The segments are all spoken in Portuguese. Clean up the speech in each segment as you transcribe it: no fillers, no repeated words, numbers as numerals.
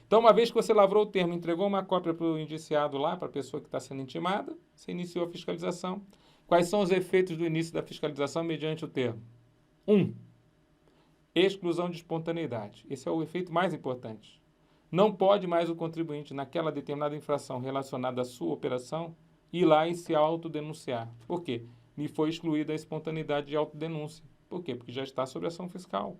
Então, uma vez que você lavrou o termo, entregou uma cópia para o indiciado lá, para a pessoa que está sendo intimada, você iniciou a fiscalização. Quais são os efeitos do início da fiscalização mediante o termo? 1. Exclusão de espontaneidade. Esse é o efeito mais importante. Não pode mais o contribuinte, naquela determinada infração relacionada à sua operação, ir lá e se autodenunciar. Por quê? Lhe foi excluída a espontaneidade de autodenúncia. Por quê? Porque já está sob ação fiscal.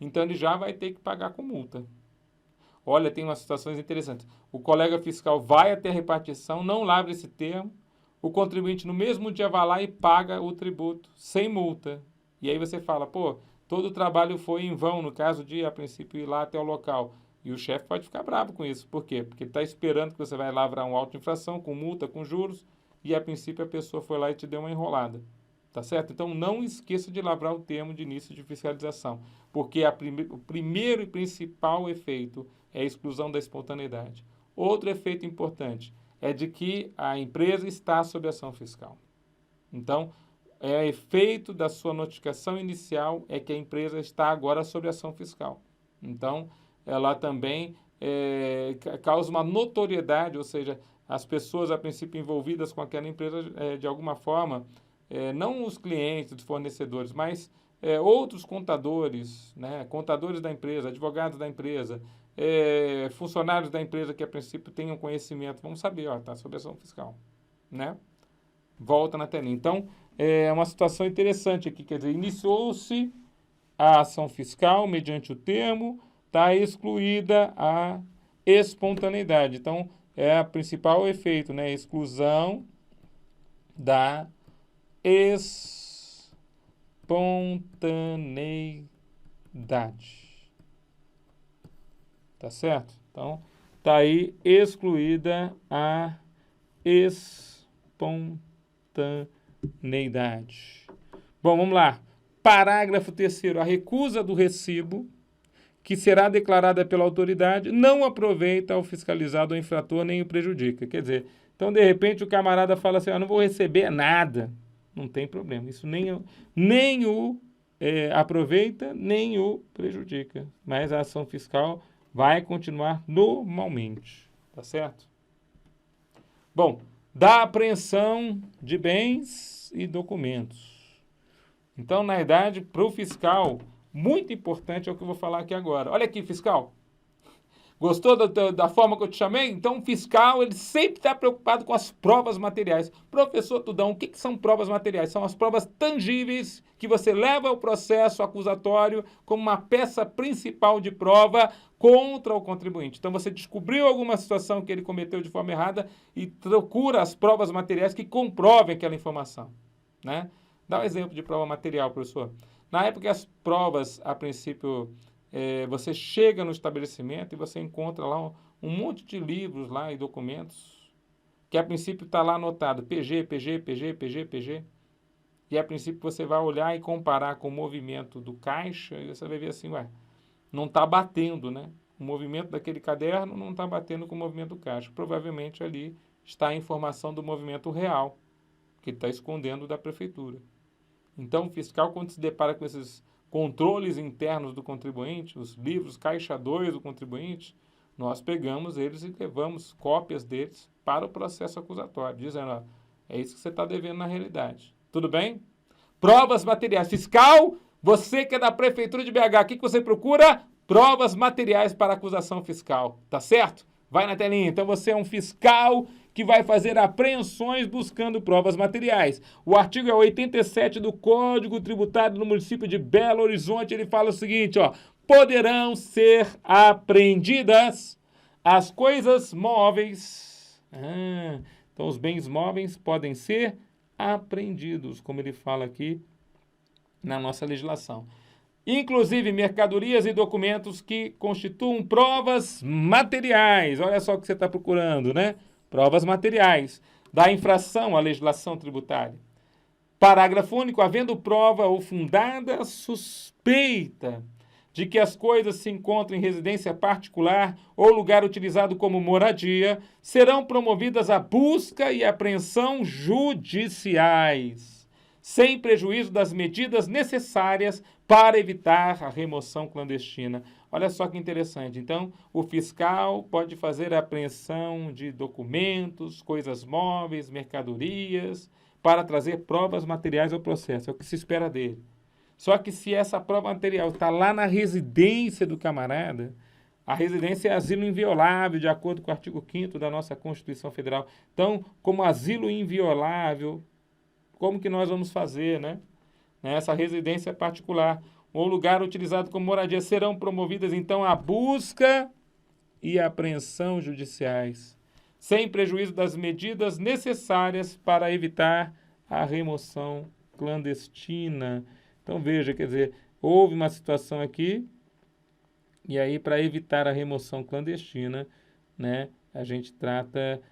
Então, ele já vai ter que pagar com multa. Olha, tem umas situações interessantes. O colega fiscal vai até a repartição, não lavra esse termo, o contribuinte no mesmo dia vai lá e paga o tributo, sem multa. E aí você fala, pô, todo o trabalho foi em vão, no caso de, a princípio, ir lá até o local. E o chefe pode ficar bravo com isso. Por quê? Porque ele está esperando que você vai lavrar uma auto-infração, com multa, com juros, e a princípio a pessoa foi lá e te deu uma enrolada. Tá certo? Então, não esqueça de lavrar o termo de início de fiscalização, porque o primeiro e principal efeito é a exclusão da espontaneidade. Outro efeito importante é de que a empresa está sob ação fiscal. Então, efeito da sua notificação inicial é que a empresa está agora sob ação fiscal. Então, ela também causa uma notoriedade, ou seja, as pessoas, a princípio, envolvidas com aquela empresa, de alguma forma, não os clientes, os fornecedores, mas outros contadores, né, contadores da empresa, advogados da empresa, funcionários da empresa que, a princípio, tenham conhecimento, vamos saber, está sob ação fiscal, né? Volta na telinha. Então, é uma situação interessante aqui, quer dizer, iniciou-se a ação fiscal mediante o termo, está excluída a espontaneidade. Então, é o principal efeito, né? Exclusão da espontaneidade. Tá certo? Então, tá aí excluída a espontaneidade. Bom, vamos lá. Parágrafo 3º. A recusa do recibo, que será declarada pela autoridade, não aproveita ao fiscalizado ou infrator nem o prejudica. Quer dizer, então, de repente, o camarada fala assim, não vou receber nada. Não tem problema. Isso nem o aproveita, nem o prejudica. Mas a ação fiscal vai continuar normalmente. Tá certo? Bom, da apreensão de bens e documentos. Então, na verdade, para o fiscal, muito importante é o que eu vou falar aqui agora. Olha aqui, fiscal. Gostou da forma que eu te chamei? Então, o fiscal, ele sempre está preocupado com as provas materiais. Professor Tudão, o que são provas materiais? São as provas tangíveis que você leva ao processo acusatório como uma peça principal de prova contra o contribuinte. Então, você descobriu alguma situação que ele cometeu de forma errada e procura as provas materiais que comprovem aquela informação, né? Dá um exemplo de prova material, professor. Na época, as provas, a princípio, você chega no estabelecimento e você encontra lá um monte de livros lá e documentos que, a princípio, está lá anotado PG, PG, PG, PG, PG. E, a princípio, você vai olhar e comparar com o movimento do caixa e você vai ver assim, não está batendo, né? O movimento daquele caderno não está batendo com o movimento do caixa. Provavelmente ali está a informação do movimento real, que ele está escondendo da prefeitura. Então, o fiscal, quando se depara com esses controles internos do contribuinte, os livros Caixa 2 do contribuinte, nós pegamos eles e levamos cópias deles para o processo acusatório, dizendo, é isso que você está devendo na realidade. Tudo bem? Provas materiais. Fiscal, você que é da Prefeitura de BH, o que você procura? Provas materiais para acusação fiscal. Tá certo? Vai na telinha. Então, você é um fiscal que vai fazer apreensões buscando provas materiais. O artigo 87 do Código Tributário do município de Belo Horizonte, ele fala o seguinte, poderão ser apreendidas as coisas móveis. Então, os bens móveis podem ser apreendidos, como ele fala aqui na nossa legislação. Inclusive mercadorias e documentos que constituam provas materiais. Olha só o que você está procurando, né? Provas materiais da infração à legislação tributária. Parágrafo único. Havendo prova ou fundada suspeita de que as coisas se encontram em residência particular ou lugar utilizado como moradia, serão promovidas a busca e apreensão judiciais, sem prejuízo das medidas necessárias para evitar a remoção clandestina. Olha só que interessante. Então, o fiscal pode fazer a apreensão de documentos, coisas móveis, mercadorias, para trazer provas materiais ao processo. É o que se espera dele. Só que se essa prova material está lá na residência do camarada, a residência é asilo inviolável, de acordo com o artigo 5º da nossa Constituição Federal. Então, como asilo inviolável, como que nós vamos fazer, né? Nessa residência particular ou lugar utilizado como moradia, serão promovidas, então, a busca e a apreensão judiciais, sem prejuízo das medidas necessárias para evitar a remoção clandestina. Então, veja, quer dizer, houve uma situação aqui, e aí, para evitar a remoção clandestina, né, a gente trata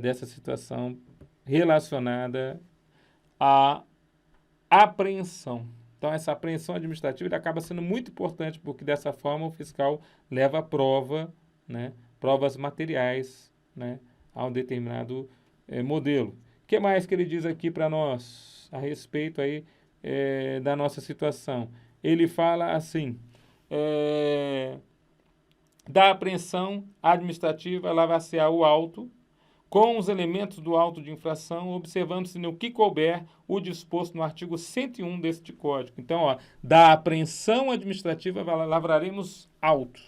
dessa situação relacionada à apreensão. Então, essa apreensão administrativa acaba sendo muito importante, porque dessa forma o fiscal leva a prova, né, provas materiais, né, a um determinado modelo. O que mais que ele diz aqui para nós a respeito aí, da nossa situação? Ele fala assim, da apreensão administrativa, lavar-se-á o auto, com os elementos do auto de infração, observando-se no que couber o disposto no artigo 101 deste Código. Então, ó, da apreensão administrativa, lavraremos auto,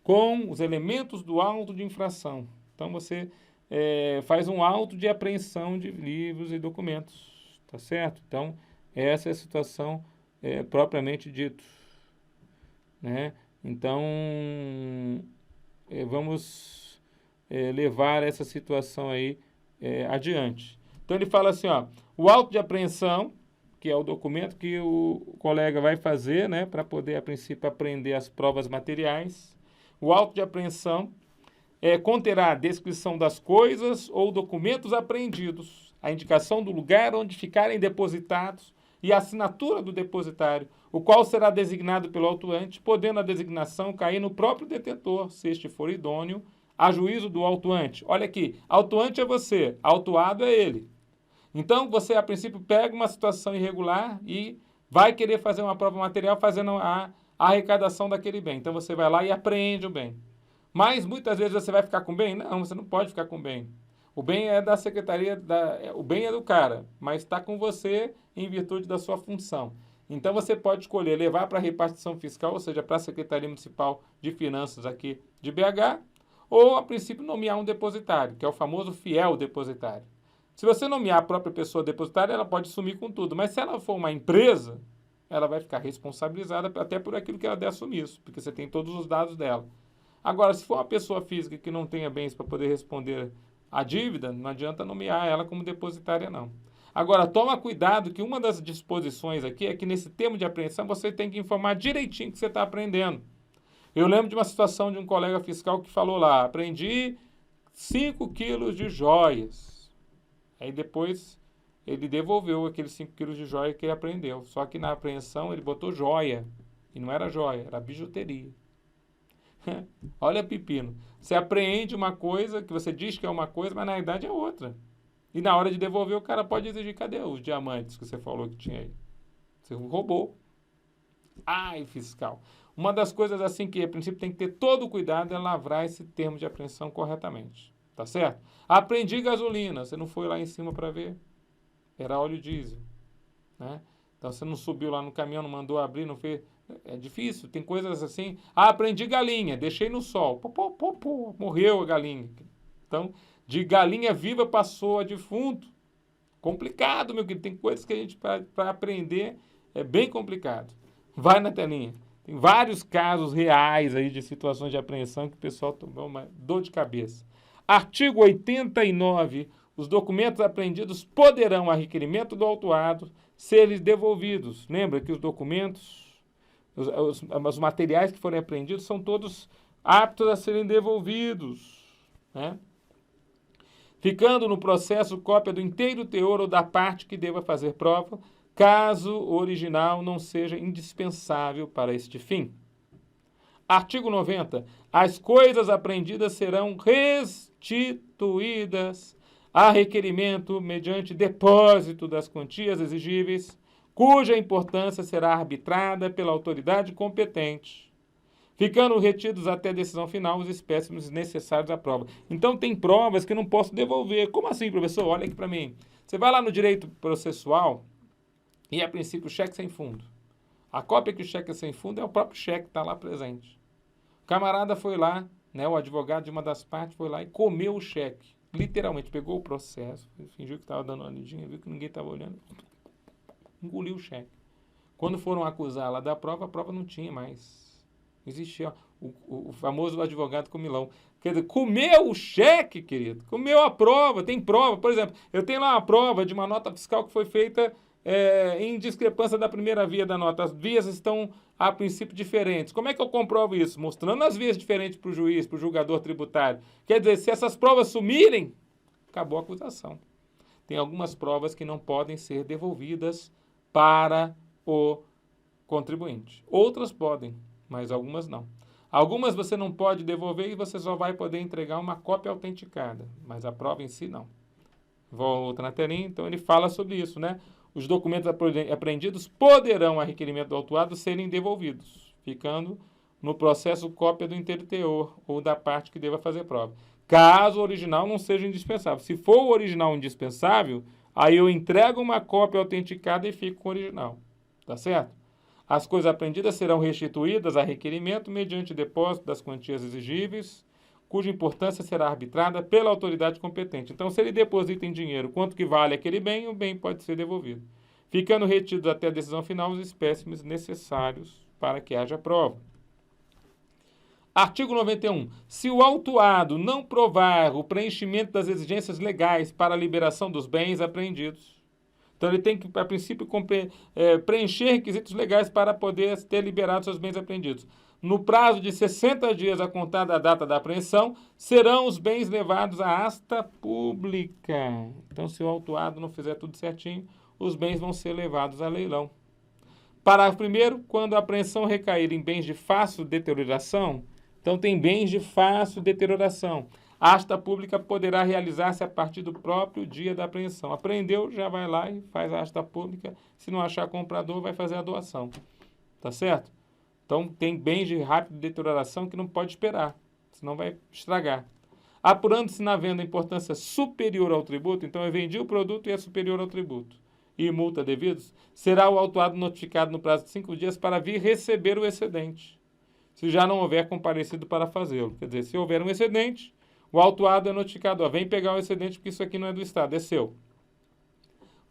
com os elementos do auto de infração. Então, você faz um auto de apreensão de livros e documentos, tá certo? Então, essa é a situação propriamente dito, né? Então, vamos levar essa situação aí adiante. Então, ele fala assim, ó, o auto de apreensão, que é o documento que o colega vai fazer, né, para poder, a princípio, apreender as provas materiais. O auto de apreensão conterá a descrição das coisas ou documentos apreendidos, a indicação do lugar onde ficarem depositados e a assinatura do depositário, o qual será designado pelo autuante, podendo a designação cair no próprio detentor, se este for idôneo, a juízo do autuante. Olha aqui, autuante é você, autuado é ele. Então, você, a princípio, pega uma situação irregular e vai querer fazer uma prova material fazendo a arrecadação daquele bem. Então, você vai lá e apreende o bem. Mas, muitas vezes, você vai ficar com o bem? Não, você não pode ficar com o bem. O bem é da secretaria, o bem é do cara, mas está com você em virtude da sua função. Então, você pode escolher levar para a repartição fiscal, ou seja, para a Secretaria Municipal de Finanças aqui de BH, ou, a princípio, nomear um depositário, que é o famoso fiel depositário. Se você nomear a própria pessoa depositária, ela pode sumir com tudo. Mas se ela for uma empresa, ela vai ficar responsabilizada até por aquilo que ela der sumiço, porque você tem todos os dados dela. Agora, se for uma pessoa física que não tenha bens para poder responder a dívida, não adianta nomear ela como depositária, não. Agora, toma cuidado que uma das disposições aqui é que nesse termo de apreensão você tem que informar direitinho que você está apreendendo. Eu lembro de uma situação de um colega fiscal que falou lá, apreendi 5 quilos de joias. Aí depois ele devolveu aqueles 5 quilos de joia que ele apreendeu. Só que na apreensão ele botou joia. E não era joia, era bijuteria. Olha, pepino. Você apreende uma coisa que você diz que é uma coisa, mas na verdade é outra. E na hora de devolver, o cara pode exigir, cadê os diamantes que você falou que tinha aí? Você roubou. Ai, fiscal. Uma das coisas assim que, a princípio, tem que ter todo o cuidado é lavrar esse termo de apreensão corretamente. Tá certo? Aprendi gasolina. Você não foi lá em cima para ver? Era óleo diesel. Né? Então, você não subiu lá no caminhão, não mandou abrir, não fez... É difícil, tem coisas assim. Ah, aprendi galinha, deixei no sol. Morreu a galinha. Então, de galinha viva passou a defunto. Complicado, meu querido. Tem coisas que a gente, para aprender, é bem complicado. Vai na telinha. Tem vários casos reais aí de situações de apreensão que o pessoal tomou uma dor de cabeça. Artigo 89. Os documentos apreendidos poderão, a requerimento do autuado, serem devolvidos. Lembra que os documentos, os materiais que forem apreendidos são todos aptos a serem devolvidos, né? Ficando no processo cópia do inteiro teor ou da parte que deva fazer prova, caso o original não seja indispensável para este fim. Artigo 90. As coisas apreendidas serão restituídas a requerimento mediante depósito das quantias exigíveis, cuja importância será arbitrada pela autoridade competente, ficando retidos até a decisão final os espécimes necessários à prova. Então, tem provas que eu não posso devolver. Como assim, professor? Olha aqui para mim. Você vai lá no direito processual e, a princípio, o cheque sem fundo. A cópia que o cheque é sem fundo é o próprio cheque que está lá presente. O camarada foi lá, né, o advogado de uma das partes foi lá e comeu o cheque. Literalmente, pegou o processo, fingiu que estava dando uma lidinha, viu que ninguém estava olhando, engoliu o cheque. Quando foram acusá-la da prova, a prova não tinha mais. Existia o famoso advogado comilão. Quer dizer, comeu o cheque, querido. Comeu a prova. Tem prova. Por exemplo, eu tenho lá uma prova de uma nota fiscal que foi feita em discrepância da primeira via da nota. As vias estão, a princípio, diferentes. Como é que eu comprovo isso? Mostrando as vias diferentes para o juiz, para o julgador tributário. Quer dizer, se essas provas sumirem, acabou a acusação. Tem algumas provas que não podem ser devolvidas para o contribuinte. Outras podem, mas algumas não. Algumas você não pode devolver e você só vai poder entregar uma cópia autenticada, mas a prova em si não. Volta na telinha, então ele fala sobre isso, né? Os documentos apreendidos poderão, a requerimento do autuado, serem devolvidos, ficando no processo cópia do interteor ou da parte que deva fazer prova. Caso o original não seja indispensável. Se for o original indispensável, aí eu entrego uma cópia autenticada e fico com o original. Tá certo? As coisas apreendidas serão restituídas a requerimento mediante depósito das quantias exigíveis, cuja importância será arbitrada pela autoridade competente. Então, se ele deposita em dinheiro quanto que vale aquele bem, o bem pode ser devolvido, ficando retidos até a decisão final os espécimes necessários para que haja prova. Artigo 91. Se o autuado não provar o preenchimento das exigências legais para a liberação dos bens apreendidos, então ele tem que, a princípio, preencher requisitos legais para poder ter liberado seus bens apreendidos. No prazo de 60 dias a contar da data da apreensão, serão os bens levados à asta pública. Então, se o autuado não fizer tudo certinho, os bens vão ser levados a leilão. Parágrafo 1º, quando a apreensão recair em bens de fácil deterioração, então tem bens de fácil deterioração, a asta pública poderá realizar-se a partir do próprio dia da apreensão. Apreendeu, já vai lá e faz a asta pública. Se não achar comprador, vai fazer a doação. Tá certo? Então, tem bens de rápida deterioração que não pode esperar, senão vai estragar. Apurando-se na venda a importância superior ao tributo, então eu vendi o produto e é superior ao tributo, e multa devidos, será o autuado notificado no prazo de 5 dias para vir receber o excedente, se já não houver comparecido para fazê-lo. Quer dizer, se houver um excedente, o autuado é notificado, ó, vem pegar o excedente porque isso aqui não é do Estado, é seu.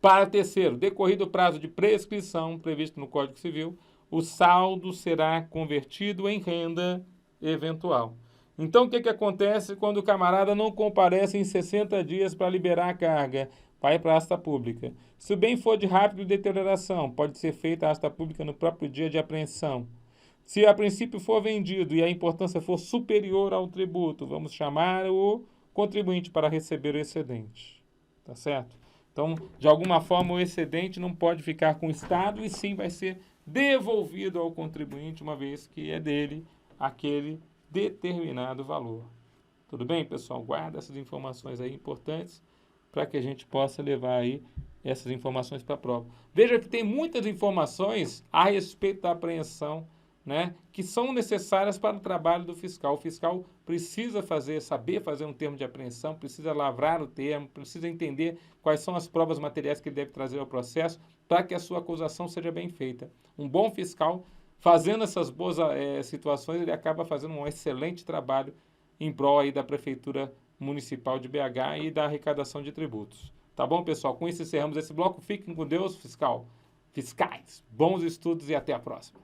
Para terceiro, decorrido o prazo de prescrição previsto no Código Civil, o saldo será convertido em renda eventual. Então, o que acontece quando o camarada não comparece em 60 dias para liberar a carga? Vai para a asta pública. Se o bem for de rápida deterioração, pode ser feita a asta pública no próprio dia de apreensão. Se a princípio for vendido e a importância for superior ao tributo, vamos chamar o contribuinte para receber o excedente. Tá certo? Então, de alguma forma, o excedente não pode ficar com o Estado e sim vai ser devolvido ao contribuinte, uma vez que é dele aquele determinado valor. Tudo bem, pessoal? Guarda essas informações aí importantes para que a gente possa levar aí essas informações para a prova. Veja que tem muitas informações a respeito da apreensão, né, que são necessárias para o trabalho do fiscal. O fiscal precisa saber fazer um termo de apreensão, precisa lavrar o termo, precisa entender quais são as provas materiais que ele deve trazer ao processo para que a sua acusação seja bem feita. Um bom fiscal, fazendo essas boas situações, ele acaba fazendo um excelente trabalho em prol aí da Prefeitura Municipal de BH e da arrecadação de tributos. Tá bom, pessoal? Com isso encerramos esse bloco. Fiquem com Deus, fiscais. Bons estudos e até a próxima.